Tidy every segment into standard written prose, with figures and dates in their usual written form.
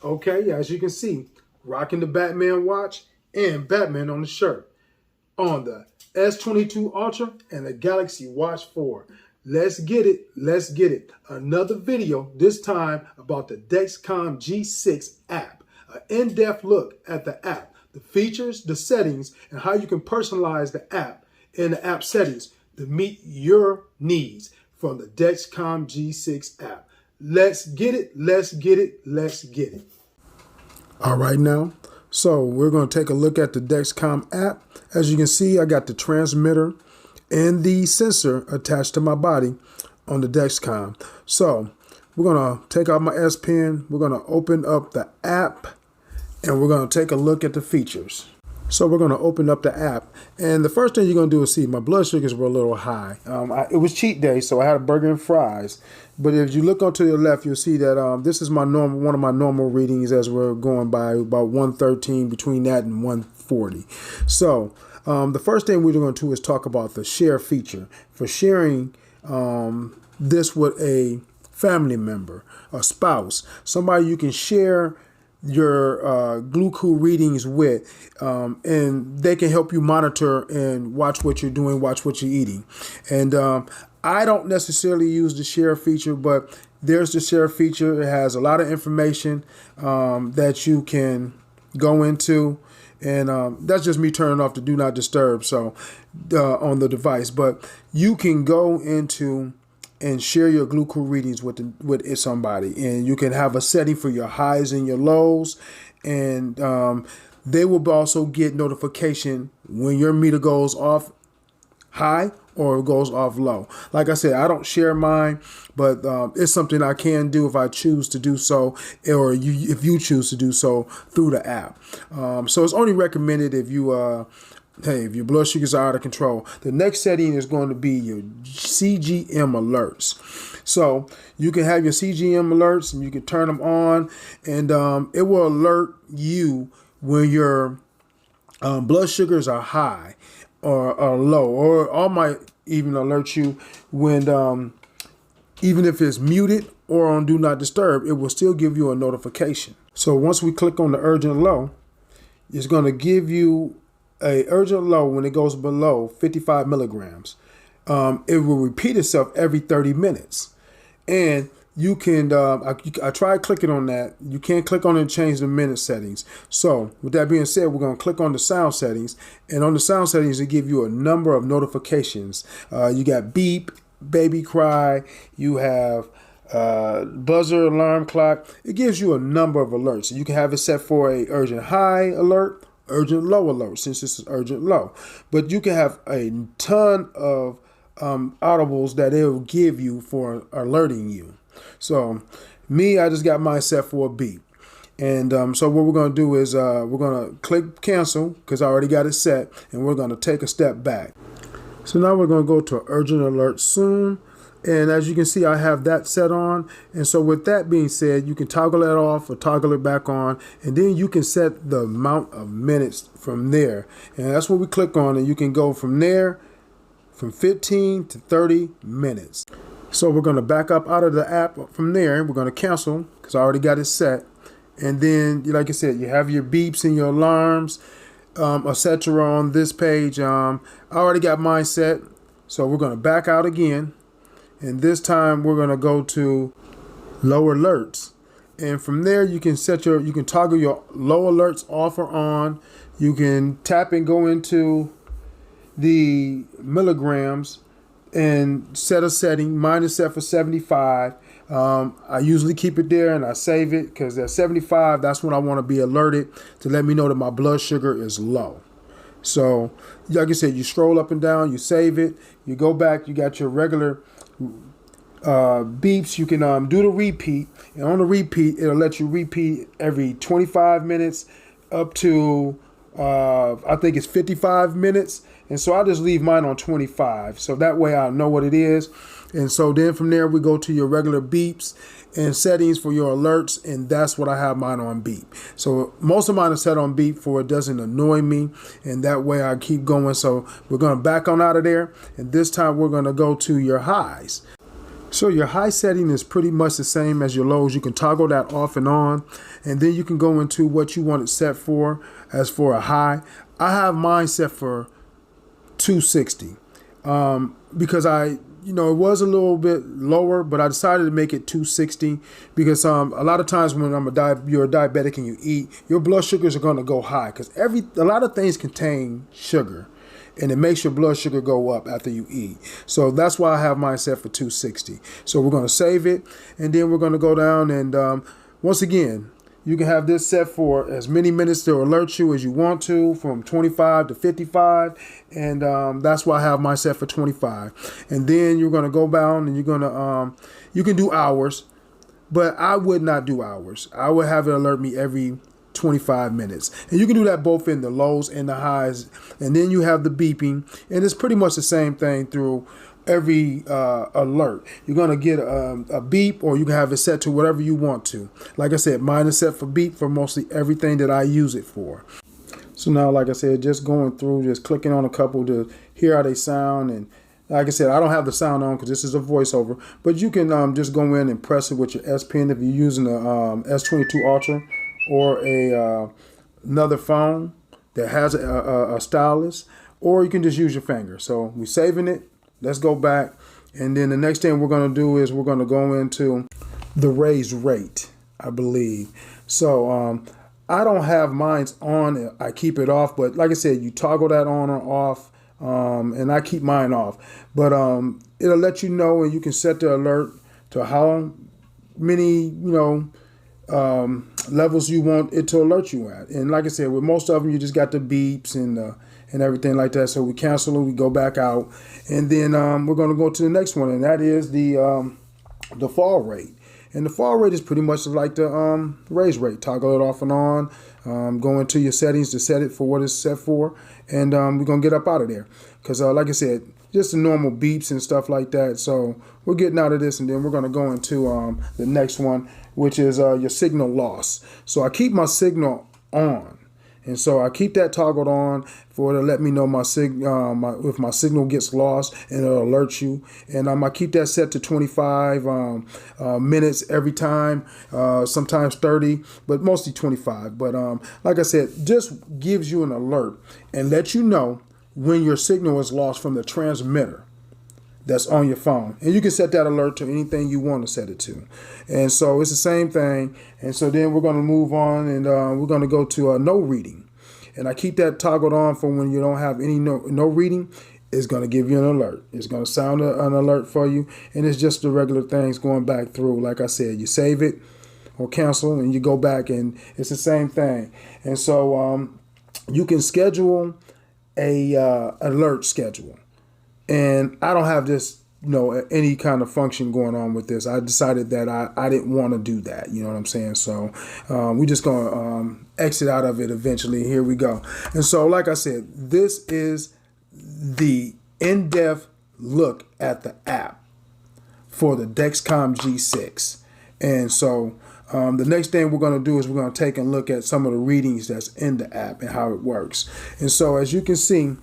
Okay, as you can see, rocking the Batman watch and Batman on the shirt on the S22 Ultra and the Galaxy Watch 4. Let's get it. Let's get it. Another video, this time about the DEXCOM G6 app. An in-depth look at the app, the features, the settings, and how you can personalize the app in the app settings to meet your needs from the DEXCOM G6 app. Let's get it. Let's get it. Let's get it. All right now. So we're going to take a look at the DEXCOM app. As you can see, I got the transmitter and the sensor attached to my body on the DEXCOM. So we're going to take out my S Pen. We're going to open up the app and we're going to take a look at the features. So we're going to open up the app, and the first thing you're going to do is see my blood sugars were a little high. It was cheat day, so I had a burger and fries. But if you look onto your left, you'll see that this is one of my normal readings as we're going by about 113, between that and 140. So the first thing we're going to do is talk about the share feature for sharing this with a family member, a spouse, somebody you can share your glucose readings with, and they can help you monitor and watch what you're doing, watch what you're eating. And I don't necessarily use the share feature, but there's the share feature. It has a lot of information that you can go into, and that's just me turning off the do not disturb so on the device. But you can go into and share your glucose readings with somebody, and you can have a setting for your highs and your lows, and they will also get notification when your meter goes off high or goes off low. Like I said, I don't share mine, but it's something I can do if I choose to do so, or if you choose to do so through the app. So it's only recommended if you if your blood sugars are out of control. The next setting is going to be your CGM alerts. So you can have your CGM alerts and you can turn them on, and it will alert you when your blood sugars are high or low, or might even alert you when even if it's muted or on do not disturb, it will still give you a notification. So once we click on the urgent low, it's going to give you a urgent low when it goes below 55 milligrams. It will repeat itself every 30 minutes. And you can, I tried clicking on that. You can't click on it and change the minute settings. So with that being said, we're going to click on the sound settings. And on the sound settings, it give you a number of notifications. You got beep, baby cry. You have buzzer, alarm clock. It gives you a number of alerts. You can have it set for a urgent high alert, urgent low alert, since this is urgent low. But you can have a ton of audibles that it will give you for alerting you. So me, I just got mine set for a beep. And so what we're going to do is we're going to click cancel because I already got it set, and we're going to take a step back. So now we're going to go to urgent alert soon. And as you can see, I have that set on. And so with that being said, you can toggle that off or toggle it back on. And then you can set the amount of minutes from there. And that's what we click on. And you can go from there from 15 to 30 minutes. So we're going to back up out of the app from there. We're going to cancel because I already got it set. And then, like I said, you have your beeps and your alarms, etc. on this page. I already got mine set. So we're going to back out again. And this time we're going to go to low alerts. And from there you can toggle your low alerts off or on. You can tap and go into the milligrams and set a setting. Mine is set for 75. I usually keep it there and I save it because at 75, that's when I want to be alerted to let me know that my blood sugar is low. So like I said, you scroll up and down, you save it, you go back, you got your regular beeps. You can do the repeat, and on the repeat it'll let you repeat every 25 minutes up to I think it's 55 minutes. And so I just leave mine on 25, so that way I know what it is. And so then from there we go to your regular beeps and settings for your alerts, and that's what I have mine on beep. So most of mine are set on beep for it doesn't annoy me, and that way I keep going. So we're going to back on out of there, and this time we're going to go to your highs. So your high setting is pretty much the same as your lows. You can toggle that off and on, and then you can go into what you want it set for. As for a high, I have mine set for 260 because it was a little bit lower, but I decided to make it 260 because a lot of times when you're a diabetic and you eat, your blood sugars are going to go high because a lot of things contain sugar. And it makes your blood sugar go up after you eat. So that's why I have mine set for 260. So we're going to save it, and then we're going to go down and once again, you can have this set for as many minutes to alert you as you want to, from 25 to 55, and that's why I have mine set for 25. And then you're going to go down and you're going to you can do hours, but I would not do hours. I would have it alert me every 25 minutes. And you can do that both in the lows and the highs. And then you have the beeping. And it's pretty much the same thing through every alert. You're going to get a beep, or you can have it set to whatever you want to. Like I said, mine is set for beep for mostly everything that I use it for. So now, like I said, just going through, just clicking on a couple to hear how they sound. And like I said, I don't have the sound on because this is a voiceover. But you can just go in and press it with your S Pen if you're using the S22 Ultra, or another phone that has a stylus, or you can just use your finger. So we're saving it. Let's go back. And then the next thing we're going to do is we're going to go into the raise rate, I believe. So I don't have mine on. I keep it off. But like I said, you toggle that on or off. And I keep mine off. But it'll let you know, and you can set the alert to how many, levels you want it to alert you at. And like I said, with most of them, you just got the beeps and everything like that. So we cancel it, we go back out, and then we're going to go to the next one, and that is the fall rate. And the fall rate is pretty much like the raise rate. Toggle it off and on. Go into your settings to set it for what it's set for, and we're going to get up out of there. Because like I said, just the normal beeps and stuff like that. So we're getting out of this, and then we're going to go into the next one, which is your signal loss. So I keep my signal on. And so I keep that toggled on for it to let me know if my signal gets lost, and it'll alert you. And I keep that set to 25 minutes every time, sometimes 30, but mostly 25. But like I said, just gives you an alert and lets you know when your signal is lost from the transmitter that's on your phone. And you can set that alert to anything you want to set it to. And so it's the same thing. And so then we're going to move on, and we're going to go to no reading. And I keep that toggled on for when you don't have any no reading. It's going to give you an alert. It's going to sound an alert for you. And it's just the regular things going back through. Like I said, you save it or cancel, and you go back, and it's the same thing. And so you can schedule a alert schedule. And I don't have this, any kind of function going on with this. I decided that I didn't want to do that. You know what I'm saying? So we're just going to exit out of it eventually. Here we go. And so, like I said, this is the in-depth look at the app for the DEXCOM G6. And so the next thing we're going to do is we're going to take a look at some of the readings that's in the app and how it works. And so, as you can see,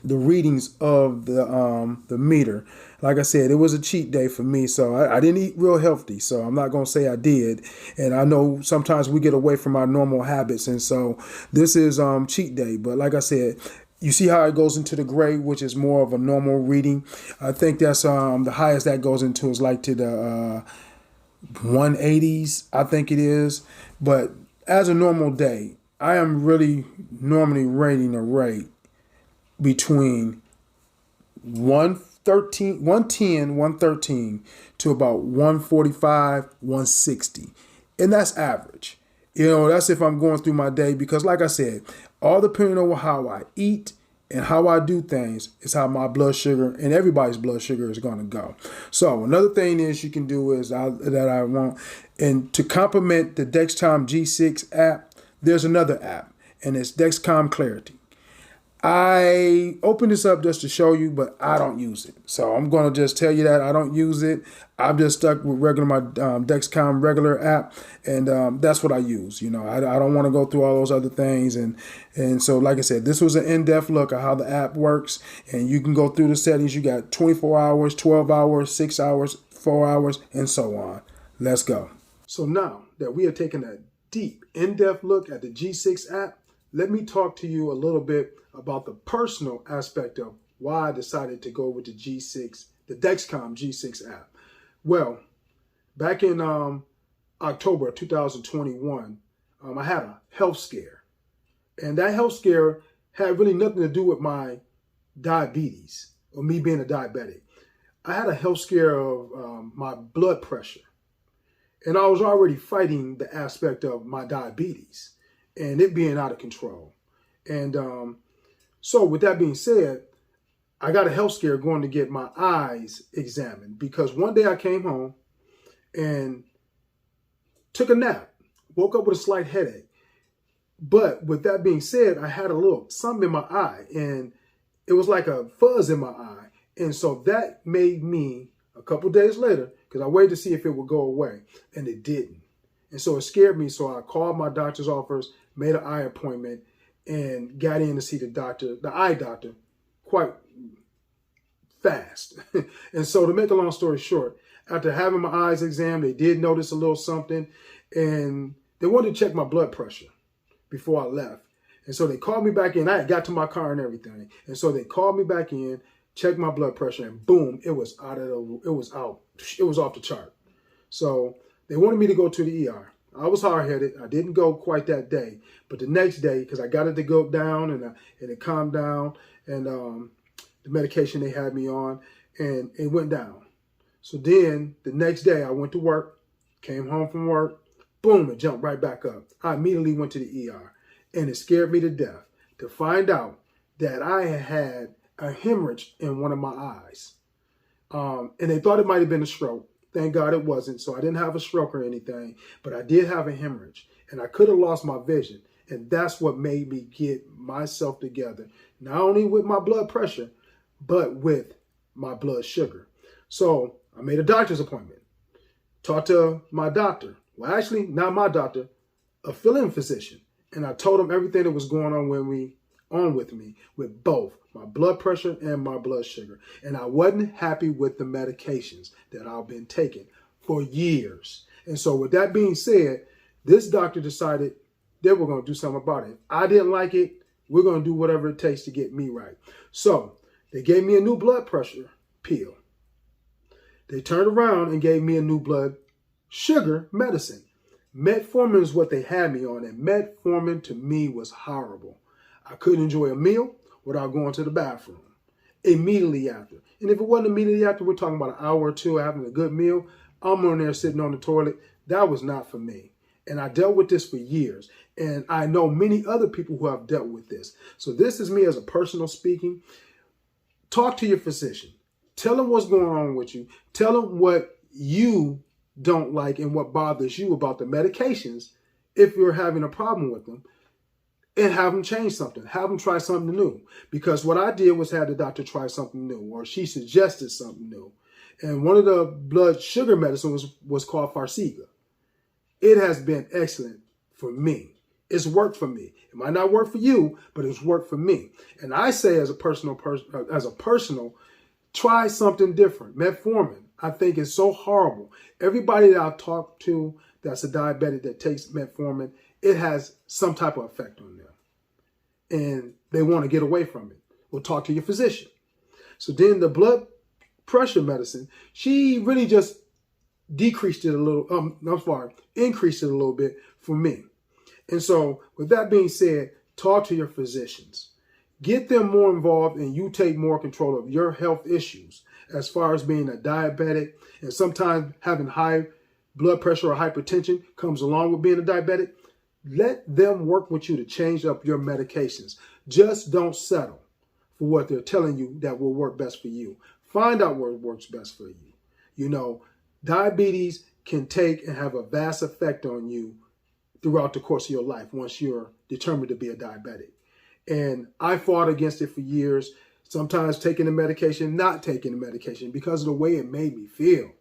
the readings of the meter. Like I said, it was a cheat day for me, so I didn't eat real healthy, so I'm not going to say I did. And I know sometimes we get away from our normal habits, and so this is cheat day. But like I said, you see how it goes into the gray, which is more of a normal reading. I think that's the highest that goes into is like to the 180s, I think it is. But as a normal day, I am really normally rating a rate between 110, 113 to about 145, 160. And that's average. That's if I'm going through my day, because like I said, all depending on how I eat and how I do things is how my blood sugar and everybody's blood sugar is going to go. So another thing is you can do is that I want, and to complement the DEXCOM G6 app, there's another app, and it's DEXCOM Clarity. I opened this up just to show you, but I don't use it. So I'm going to just tell you that I don't use it. I'm just stuck with my DEXCOM regular app, and that's what I use. I don't want to go through all those other things. And so, like I said, this was an in-depth look at how the app works, and you can go through the settings. You got 24 hours, 12 hours, 6 hours, 4 hours, and so on. Let's go. So now that we have taken a deep, in-depth look at the G6 app, let me talk to you a little bit about the personal aspect of why I decided to go with the DEXCOM G6 app. Well, back in October of 2021, I had a health scare. And that health scare had really nothing to do with my diabetes or me being a diabetic. I had a health scare of my blood pressure. And I was already fighting the aspect of my diabetes and it being out of control. And so with that being said, I got a health scare going to get my eyes examined because one day I came home and took a nap, woke up with a slight headache. But with that being said, I had a little something in my eye and it was like a fuzz in my eye. And so that made me, a couple days later, because I waited to see if it would go away, and it didn't. And so it scared me. So I called my doctor's office, made an eye appointment, and got in to see the eye doctor, quite fast. And so to make a long story short, after having my eyes examined, they did notice a little something, and they wanted to check my blood pressure before I left. And so they called me back in. I had got to my car and everything. And so they called me back in, checked my blood pressure, and boom, it was off the chart. So they wanted me to go to the ER. I was hard-headed. I didn't go quite that day, but the next day, because I got it to go down and it calmed down, and the medication they had me on, and it went down. So then the next day I went to work, came home from work, boom, it jumped right back up. I immediately went to the ER, and it scared me to death to find out that I had a hemorrhage in one of my eyes. And they thought it might have been a stroke. Thank God it wasn't. So I didn't have a stroke or anything, but I did have a hemorrhage and I could have lost my vision. And that's what made me get myself together, not only with my blood pressure, but with my blood sugar. So I made a doctor's appointment, talked to my doctor. Well, actually, not my doctor, a fill-in physician. And I told him everything that was going on with me with both my blood pressure and my blood sugar. And I wasn't happy with the medications that I've been taking for years. And so with that being said, this doctor decided they were going to do something about it. I didn't like it. We're going to do whatever it takes to get me right. So they gave me a new blood pressure pill. They turned around and gave me a new blood sugar medicine. Metformin is what they had me on, and metformin to me was horrible. I couldn't enjoy a meal without going to the bathroom immediately after. And if it wasn't immediately after, we're talking about an hour or two having a good meal, I'm on there sitting on the toilet. That was not for me. And I dealt with this for years. And I know many other people who have dealt with this. So this is me as a personal speaking. Talk to your physician. Tell them what's going on with you. Tell them what you don't like and what bothers you about the medications if you're having a problem with them. And have them change something. Have them try something new. Because what I did was have the doctor try something new, or she suggested something new. And one of the blood sugar medicine was called Farxiga. It has been excellent for me. It's worked for me. It might not work for you, but it's worked for me. And I say as a personal, try something different. Metformin, I think, is so horrible. Everybody that I've talked to that's a diabetic that takes metformin, it has some type of effect on them. And they want to get away from it. Well, talk to your physician. So then the blood pressure medicine, she really just increased it a little bit for me. And so with that being said, talk to your physicians. Get them more involved and you take more control of your health issues as far as being a diabetic, and sometimes having high blood pressure or hypertension comes along with being a diabetic. Let them work with you to change up your medications. Just don't settle for what they're telling you that will work best for you. Find out what works best for you. You know, diabetes can take and have a vast effect on you throughout the course of your life once you're determined to be a diabetic. And I fought against it for years, sometimes taking the medication, not taking the medication because of the way it made me feel.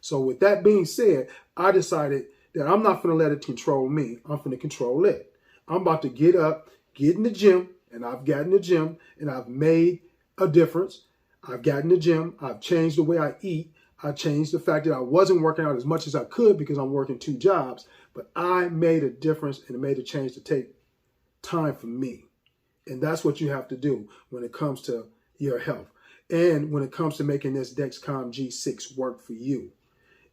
So with that being said, I decided that I'm not going to let it control me. I'm going to control it. I'm about to get up, get in the gym, and I've gotten in the gym, and I've made a difference. I've gotten in the gym. I've changed the way I eat. I changed the fact that I wasn't working out as much as I could because I'm working 2 jobs, but I made a difference and it made a change to take time for me. And that's what you have to do when it comes to your health. And when it comes to making this DEXCOM G6 work for you.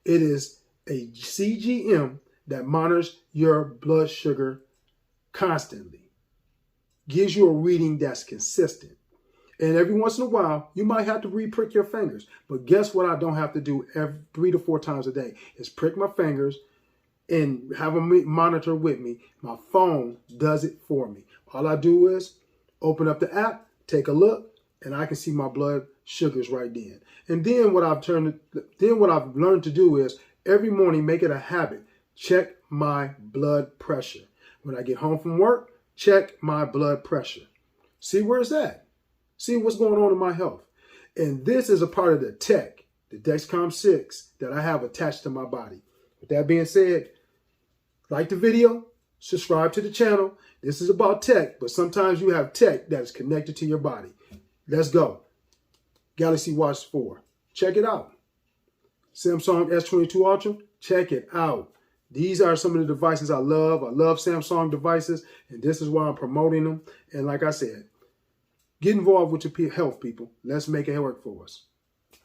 It is a CGM that monitors your blood sugar constantly. Gives you a reading that's consistent. And every once in a while, you might have to re-prick your fingers. But guess what I don't have to do 3 to 4 times a day is prick my fingers and have a monitor with me. My phone does it for me. All I do is open up the app, take a look, and I can see my blood sugars right then. And then what I've learned to do is every morning make it a habit. Check my blood pressure. When I get home from work, check my blood pressure. See where it's at. See what's going on in my health. And this is a part of the tech, the DEXCOM 6, that I have attached to my body. With that being said, like the video, subscribe to the channel. This is about tech, but sometimes you have tech that is connected to your body. Let's go. Galaxy Watch 4. Check it out. Samsung S22 Ultra. Check it out. These are some of the devices I love. I love Samsung devices, and this is why I'm promoting them. And like I said, get involved with your health, people. Let's make it work for us.